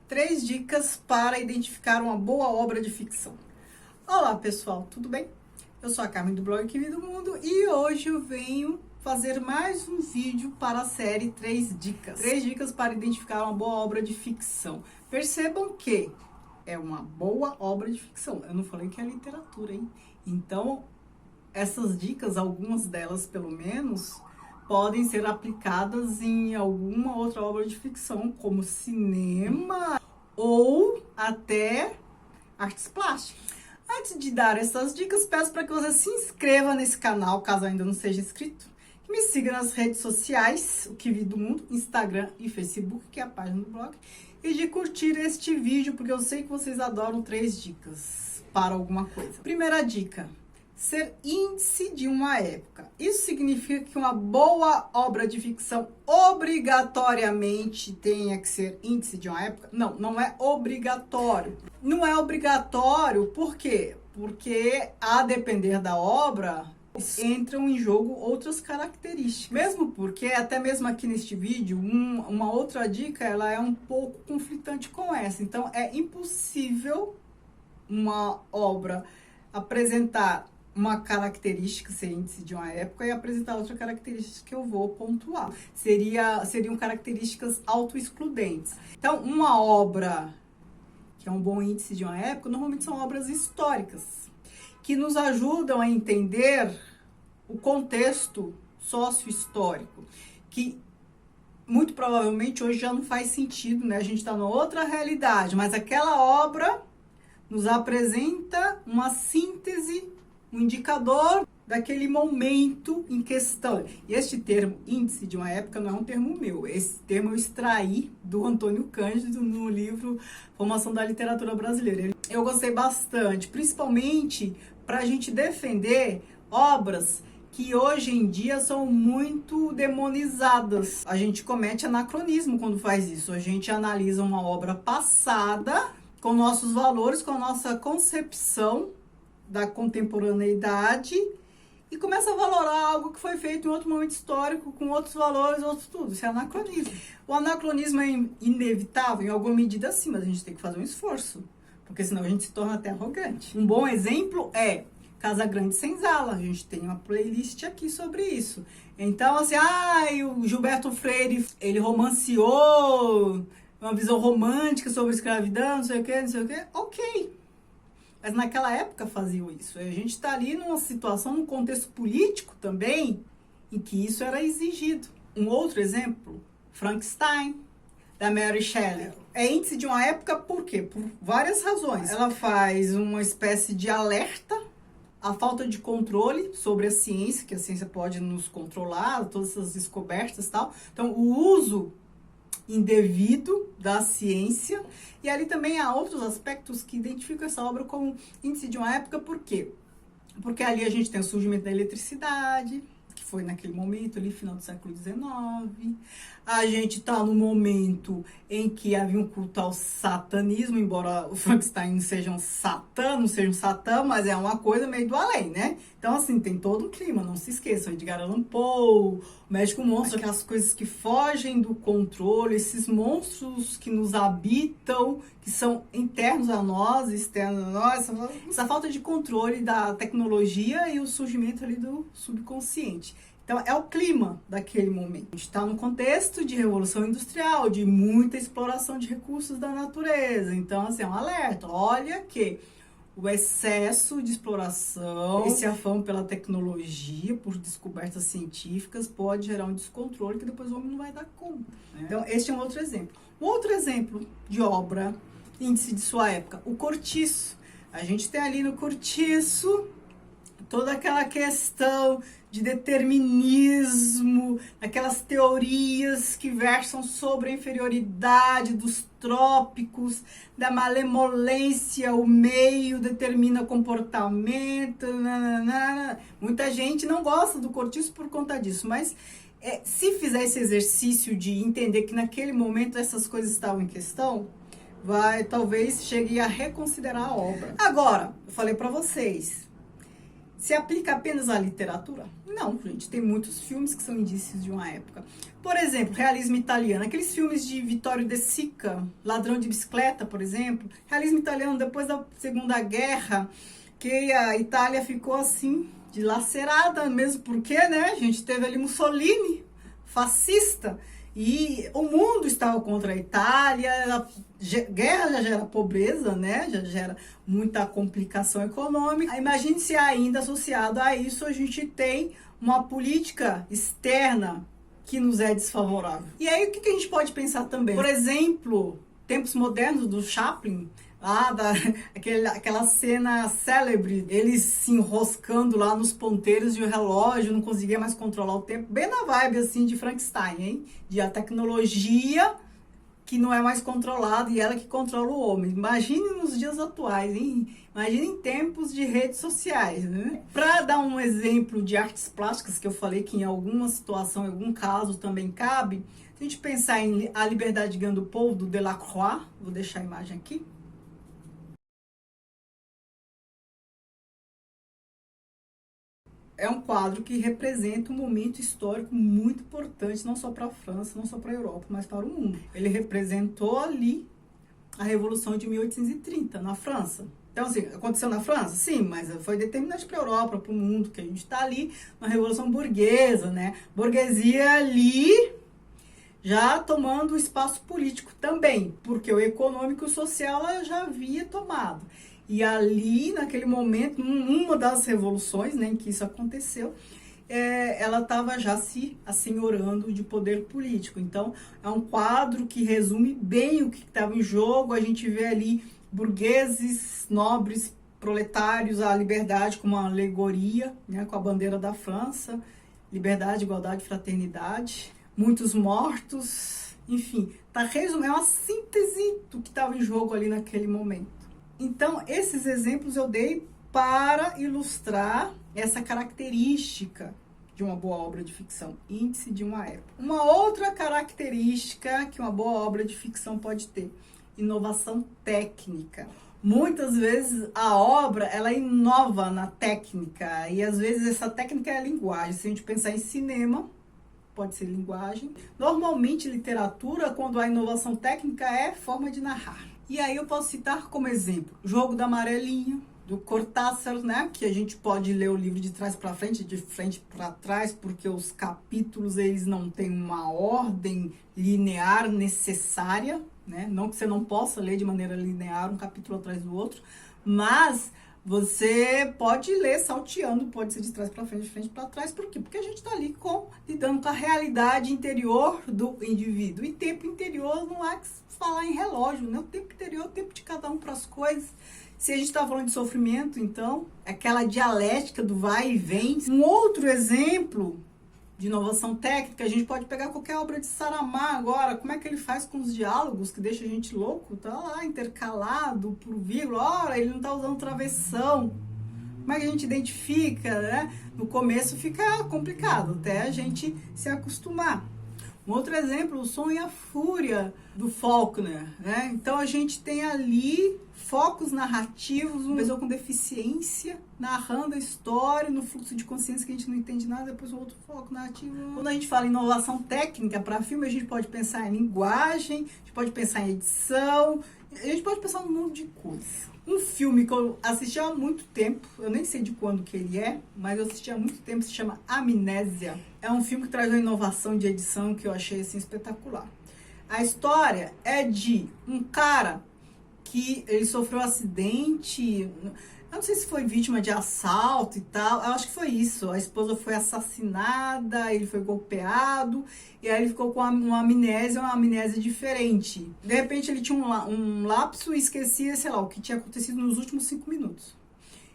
3 dicas para identificar uma boa obra de ficção. Olá pessoal, tudo bem? Eu sou a Carmen do blog Que Vida do Mundo e hoje eu venho fazer mais um vídeo para a série 3 dicas. 3 dicas para identificar uma boa obra de ficção. Percebam que é uma boa obra de ficção. Eu não falei que é literatura, hein? Então, essas dicas, algumas delas pelo menos, podem ser aplicadas em alguma outra obra de ficção, como cinema ou até artes plásticas. Antes de dar essas dicas, peço para que você se inscreva nesse canal, caso ainda não seja inscrito. Que me siga nas redes sociais, o Que Vida do Mundo, Instagram e Facebook, que é a página do blog. E de curtir este vídeo, porque eu sei que vocês adoram 3 dicas para alguma coisa. Primeira dica. Ser índice de uma época. Isso significa que uma boa obra de ficção obrigatoriamente tenha que ser índice de uma época? Não, não é obrigatório. Não é obrigatório, por quê? Porque, a depender da obra, entram em jogo outras características. Mesmo porque, até mesmo aqui neste vídeo, uma outra dica, ela é um pouco conflitante com essa. Então, é impossível uma obra apresentar uma característica, ser índice de uma época, e apresentar outra característica que eu vou pontuar. Seriam características autoexcludentes. Então, uma obra que é um bom índice de uma época, normalmente são obras históricas, que nos ajudam a entender o contexto sócio-histórico, que muito provavelmente hoje já não faz sentido, né? A gente está numa outra realidade, mas aquela obra nos apresenta uma síntese, um indicador daquele momento em questão. E este termo, índice de uma época, não é um termo meu. Esse termo eu extraí do Antônio Cândido no livro Formação da Literatura Brasileira. Eu gostei bastante, principalmente para a gente defender obras que hoje em dia são muito demonizadas. A gente comete anacronismo quando faz isso. A gente analisa uma obra passada com nossos valores, com a nossa concepção da contemporaneidade e começa a valorar algo que foi feito em outro momento histórico, com outros valores, outros tudo. Isso é anacronismo. O anacronismo é inevitável, em alguma medida sim, mas a gente tem que fazer um esforço, porque senão a gente se torna até arrogante. Um bom exemplo é Casa Grande Senzala. A gente tem uma playlist aqui sobre isso. Então, assim, o Gilberto Freire, ele romanceou uma visão romântica sobre escravidão, não sei o quê, ok. Mas naquela época faziam isso. A gente está ali numa situação, num contexto político também, em que isso era exigido. Um outro exemplo, Frankenstein, da Mary Shelley. É índice de uma época por quê? Por várias razões. Ela faz uma espécie de alerta à falta de controle sobre a ciência, que a ciência pode nos controlar, todas essas descobertas e tal. Então, o uso indevido da ciência, e ali também há outros aspectos que identificam essa obra como índice de uma época. Por quê? Porque ali a gente tem o surgimento da eletricidade, que foi naquele momento ali, final do século XIX. A gente está no momento em que havia um culto ao satanismo, embora o Frankenstein não seja um satã, mas é uma coisa meio do além, né? Então, assim, tem todo um clima, não se esqueçam, Edgar Allan Poe, o Médico Monstro, aquelas coisas que fogem do controle, esses monstros que nos habitam, que são internos a nós, externos a nós, essa falta de controle da tecnologia e o surgimento ali do subconsciente. Então, é o clima daquele momento. A gente está num contexto de revolução industrial, de muita exploração de recursos da natureza. Então, assim, é um alerta. Olha que o excesso de exploração, esse afã pela tecnologia, por descobertas científicas, pode gerar um descontrole que depois o homem não vai dar conta, né? Então, este é um outro exemplo. Um outro exemplo de obra, índice de sua época, o Cortiço. A gente tem ali no Cortiço toda aquela questão de determinismo, aquelas teorias que versam sobre a inferioridade dos trópicos, da malemolência, o meio determina comportamento, nananana. Muita gente não gosta do Cortiço por conta disso, mas se fizer esse exercício de entender que naquele momento essas coisas estavam em questão, talvez chegue a reconsiderar a obra. Agora, eu falei para vocês, Se aplica apenas à literatura? Não, gente, tem muitos filmes que são indícios de uma época. Por exemplo, realismo italiano, aqueles filmes de Vittorio De Sica, Ladrão de Bicicleta, por exemplo. Realismo italiano depois da Segunda Guerra, que a Itália ficou assim, dilacerada, mesmo porque, né, a gente teve ali Mussolini, fascista, e o mundo estava contra a Itália, a guerra já gera pobreza, né? Já gera muita complicação econômica. Imagine se ainda associado a isso a gente tem uma política externa que nos é desfavorável. E aí o que a gente pode pensar também? Por exemplo, tempos modernos do Chaplin, lá aquela cena célebre, eles se enroscando lá nos ponteiros de um relógio, não conseguia mais controlar o tempo, bem na vibe assim de Frankenstein, hein? De a tecnologia que não é mais controlada e ela que controla o homem. Imagine nos dias atuais, hein? Imagine em tempos de redes sociais, né? Para dar um exemplo de artes plásticas, que eu falei que em alguma situação, em algum caso também cabe, se a gente pensar em A Liberdade Ganha do Povo, do Delacroix, vou deixar a imagem aqui. É um quadro que representa um momento histórico muito importante, não só para a França, não só para a Europa, mas para o mundo. Ele representou ali a Revolução de 1830, na França. Então, assim, aconteceu na França? Sim, mas foi determinante para a Europa, para o mundo, que a gente está ali na Revolução Burguesa, né? Burguesia ali já tomando espaço político também, porque o econômico e o social ela já havia tomado. E ali, naquele momento, numa das revoluções, né, em que isso aconteceu, ela estava já se assenhorando de poder político. Então, é um quadro que resume bem o que estava em jogo. A gente vê ali burgueses, nobres, proletários, a liberdade como uma alegoria, né, com a bandeira da França, liberdade, igualdade, fraternidade, muitos mortos, enfim, é uma síntese do que estava em jogo ali naquele momento. Então, esses exemplos eu dei para ilustrar essa característica de uma boa obra de ficção, índice de uma época. Uma outra característica que uma boa obra de ficção pode ter, inovação técnica. Muitas vezes a obra, ela inova na técnica, e às vezes essa técnica é a linguagem. Se a gente pensar em cinema, pode ser linguagem. Normalmente, literatura, quando há inovação técnica, é forma de narrar. E aí eu posso citar como exemplo, Jogo da Amarelinha, do Cortázar, né? Que a gente pode ler o livro de trás para frente, de frente para trás, porque os capítulos, eles não têm uma ordem linear necessária, né? Não que você não possa ler de maneira linear um capítulo atrás do outro, mas você pode ler salteando, pode ser de trás para frente, de frente para trás. Por quê? Porque a gente está ali lidando com a realidade interior do indivíduo. E tempo interior não é que falar em relógio, né? O tempo interior é o tempo de cada um para as coisas. Se a gente está falando de sofrimento, então, aquela dialética do vai e vem. Um outro exemplo de inovação técnica, a gente pode pegar qualquer obra de Saramago agora, como é que ele faz com os diálogos, que deixa a gente louco, tá lá intercalado por vírgula, ora, ele não tá usando travessão, como é que a gente identifica, né? No começo fica complicado, até a gente se acostumar. Um outro exemplo, O Som e a Fúria, do Faulkner, né? Então a gente tem ali focos narrativos, uma pessoa com deficiência narrando a história no fluxo de consciência que a gente não entende nada, depois um outro foco narrativo. Quando a gente fala em inovação técnica para filme, a gente pode pensar em linguagem, a gente pode pensar em edição, a gente pode pensar num monte de coisas. Um filme que eu assisti há muito tempo, eu nem sei de quando que ele é, mas eu assisti há muito tempo, se chama Amnésia. É um filme que traz uma inovação de edição que eu achei assim espetacular. A história é de um cara que ele sofreu um acidente, eu não sei se foi vítima de assalto e tal, eu acho que foi isso, a esposa foi assassinada, ele foi golpeado, e aí ele ficou com uma amnésia diferente. De repente ele tinha um lapso e esquecia, sei lá, o que tinha acontecido nos últimos 5 minutos.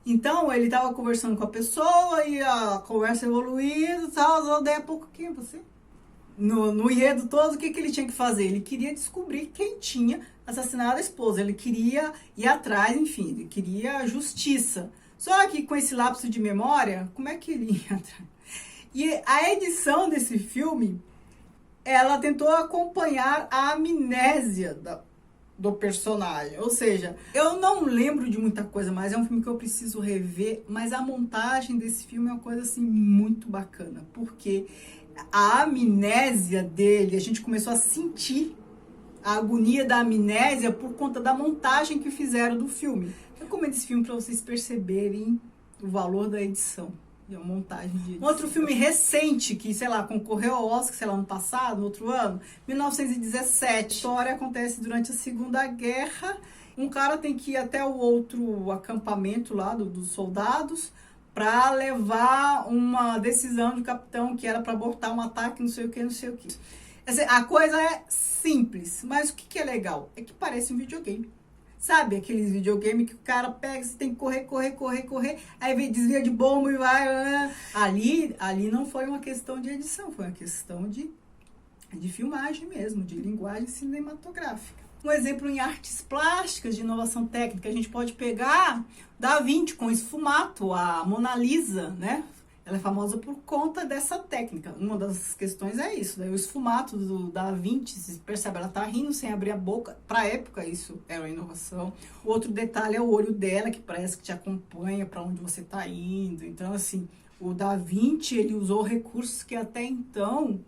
Então ele estava conversando com a pessoa e a conversa evoluía e tal, daí a pouco, quem é você? No enredo todo, o que ele tinha que fazer? Ele queria descobrir quem tinha assassinado a esposa, ele queria ir atrás, enfim, ele queria justiça. Só que com esse lapso de memória, como é que ele ia atrás? E a edição desse filme, ela tentou acompanhar a amnésia do personagem. Ou seja, eu não lembro de muita coisa, mas é um filme que eu preciso rever, mas a montagem desse filme é uma coisa assim muito bacana, porque a amnésia dele, a gente começou a sentir a agonia da amnésia por conta da montagem que fizeram do filme. Eu recomendo esse filme para vocês perceberem o valor da edição. E a montagem de edição. Outro filme recente que, sei lá, concorreu ao Oscar, sei lá, no passado, no outro ano, 1917. A história acontece durante a Segunda Guerra. Um cara tem que ir até o outro acampamento lá dos soldados para levar uma decisão do capitão que era para abortar um ataque, não sei o que, não sei o que. A coisa é simples, mas o que é legal? É que parece um videogame. Sabe aqueles videogame que o cara pega, você tem que correr, aí desvia de bomba e vai. Ali não foi uma questão de edição, foi uma questão de filmagem mesmo, de linguagem cinematográfica. Um exemplo em artes plásticas, de inovação técnica, a gente pode pegar Da Vinci com esfumato, a Mona Lisa, né? Ela é famosa por conta dessa técnica. Uma das questões é isso, né? O esfumato do Da Vinci, você percebe, ela tá rindo sem abrir a boca. Pra época, isso era uma inovação. O outro detalhe é o olho dela, que parece que te acompanha para onde você tá indo. Então, assim, o Da Vinci, ele usou recursos que até então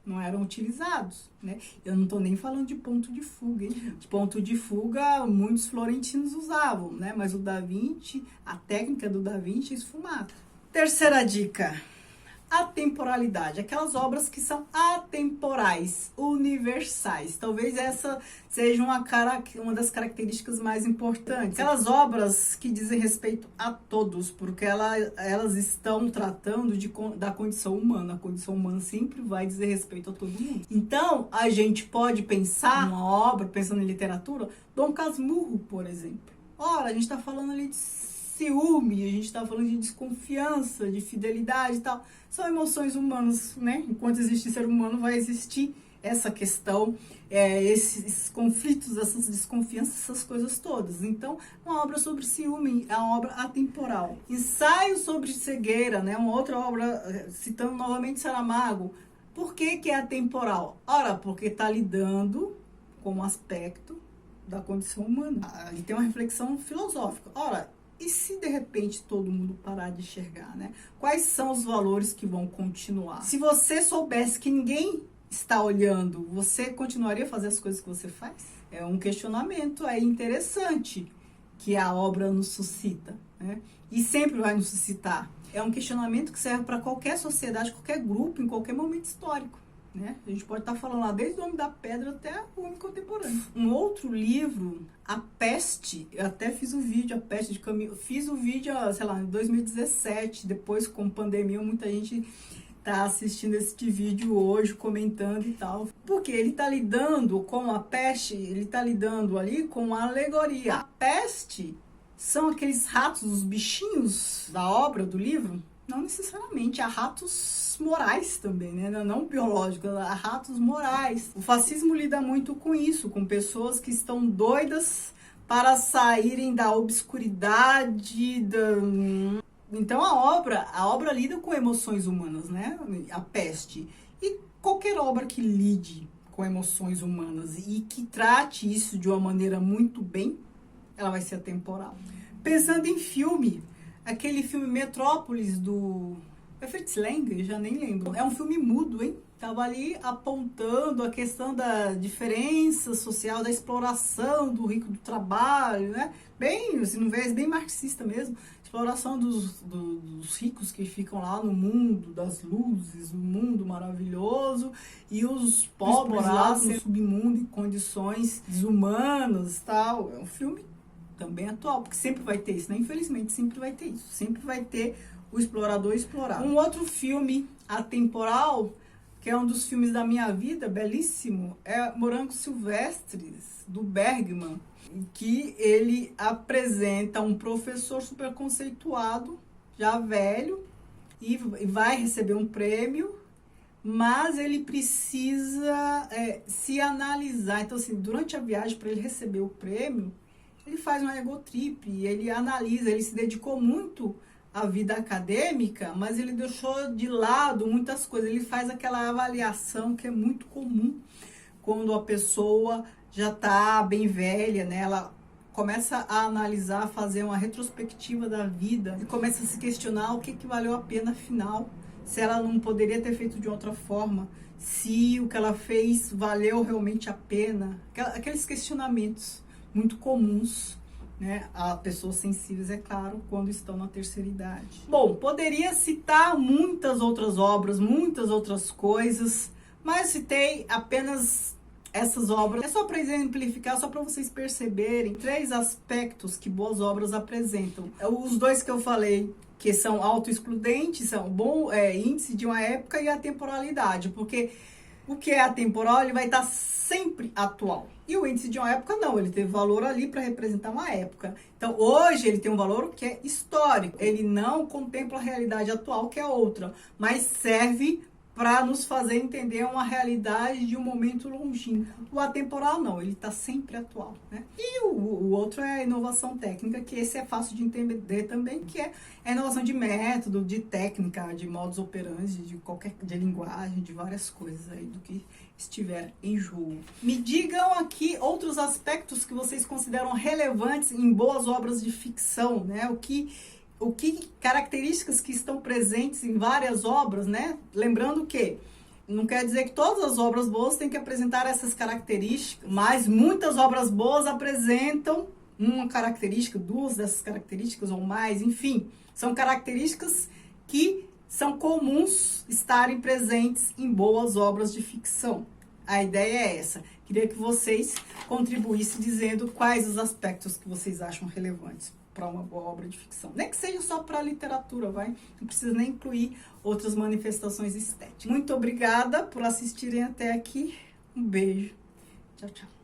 não eram utilizados, né? Eu não tô nem falando de ponto de fuga, hein? De ponto de fuga, muitos florentinos usavam, né? Mas o Da Vinci, a técnica do Da Vinci é esfumato. Terceira dica, atemporalidade. Aquelas obras que são atemporais, universais. Talvez essa seja uma das características mais importantes. Aquelas obras que dizem respeito a todos, porque elas estão tratando da condição humana. A condição humana sempre vai dizer respeito a todo mundo. Então, a gente pode pensar numa obra, pensando em literatura, Dom Casmurro, por exemplo. Ora, a gente está falando ali de ciúme, a gente tá falando de desconfiança, de fidelidade e tal. São emoções humanas, né? Enquanto existe ser humano, vai existir essa questão, esses conflitos, essas desconfianças, essas coisas todas. Então, uma obra sobre ciúme é uma obra atemporal. Ensaio sobre cegueira, né? Uma outra obra, citando novamente Saramago. Por que que é atemporal? Ora, porque está lidando com um aspecto da condição humana. Ali tem uma reflexão filosófica. Ora, e se de repente todo mundo parar de enxergar, né? Quais são os valores que vão continuar? Se você soubesse que ninguém está olhando, você continuaria a fazer as coisas que você faz? É um questionamento aí interessante que a obra nos suscita, né? E sempre vai nos suscitar. É um questionamento que serve para qualquer sociedade, qualquer grupo, em qualquer momento histórico. Né? A gente pode estar falando lá desde o Homem da Pedra até o Homem Contemporâneo. Um outro livro, A Peste, eu até fiz um vídeo, A Peste de Camus, fiz um vídeo, sei lá, em 2017, depois com pandemia, muita gente tá assistindo este vídeo hoje, comentando e tal. Porque ele tá lidando com a peste, ele tá lidando ali com a alegoria. A peste são aqueles ratos, os bichinhos da obra, do livro. Não necessariamente, há ratos morais também, né? Não biológicos, há ratos morais. O fascismo lida muito com isso, com pessoas que estão doidas para saírem da obscuridade. Então a obra lida com emoções humanas, né? A Peste. E qualquer obra que lide com emoções humanas e que trate isso de uma maneira muito bem, ela vai ser atemporal. Pensando em filme, aquele filme Metrópolis do Fritz Lang, já nem lembro. É um filme mudo, hein? Tava ali apontando a questão da diferença social, da exploração do rico do trabalho, né? Bem, assim, um viés bem marxista mesmo. Exploração dos ricos que ficam lá no mundo das luzes, no mundo maravilhoso, e os pobres lá no submundo, em condições desumanas e tal. É um filme também atual, porque sempre vai ter isso, né? Infelizmente, sempre vai ter isso. Sempre vai ter o explorador explorado. Um outro filme atemporal, que é um dos filmes da minha vida, belíssimo, é Morangos Silvestres, do Bergman, em que ele apresenta um professor super conceituado, já velho, e vai receber um prêmio, mas ele precisa se analisar. Então, assim, durante a viagem, para ele receber o prêmio, ele faz uma egotrip, ele analisa, ele se dedicou muito à vida acadêmica, mas ele deixou de lado muitas coisas. Ele faz aquela avaliação que é muito comum quando a pessoa já está bem velha, né? Ela começa a analisar, fazer uma retrospectiva da vida e começa a se questionar o que valeu a pena afinal, se ela não poderia ter feito de outra forma, se o que ela fez valeu realmente a pena. Aqueles questionamentos muito comuns, né, a pessoas sensíveis, é claro, quando estão na terceira idade. Bom, poderia citar muitas outras obras, muitas outras coisas, mas citei apenas essas obras. É só para exemplificar, só para vocês perceberem 3 aspectos que boas obras apresentam. Os 2 que eu falei, que são autoexcludentes, são bom índice de uma época, e a temporalidade, porque o que é atemporal, ele vai estar sempre atual. E o índice de uma época não, ele teve valor ali para representar uma época. Então, hoje ele tem um valor que é histórico. Ele não contempla a realidade atual, que é outra, mas serve para nos fazer entender uma realidade de um momento longínquo. O atemporal não, ele está sempre atual, né? E o outro é a inovação técnica, que esse é fácil de entender também, que é a inovação de método, de técnica, de modus operandi, de linguagem, de várias coisas aí do que estiver em jogo. Me digam aqui outros aspectos que vocês consideram relevantes em boas obras de ficção, né? Características que estão presentes em várias obras, né? Lembrando que não quer dizer que todas as obras boas têm que apresentar essas características, mas muitas obras boas apresentam uma característica, 2 dessas características ou mais, enfim, são características que são comuns estarem presentes em boas obras de ficção. A ideia é essa. Queria que vocês contribuíssem dizendo quais os aspectos que vocês acham relevantes para uma boa obra de ficção. Nem que seja só para a literatura, vai? Não precisa nem incluir outras manifestações estéticas. Muito obrigada por assistirem até aqui. Um beijo. Tchau, tchau.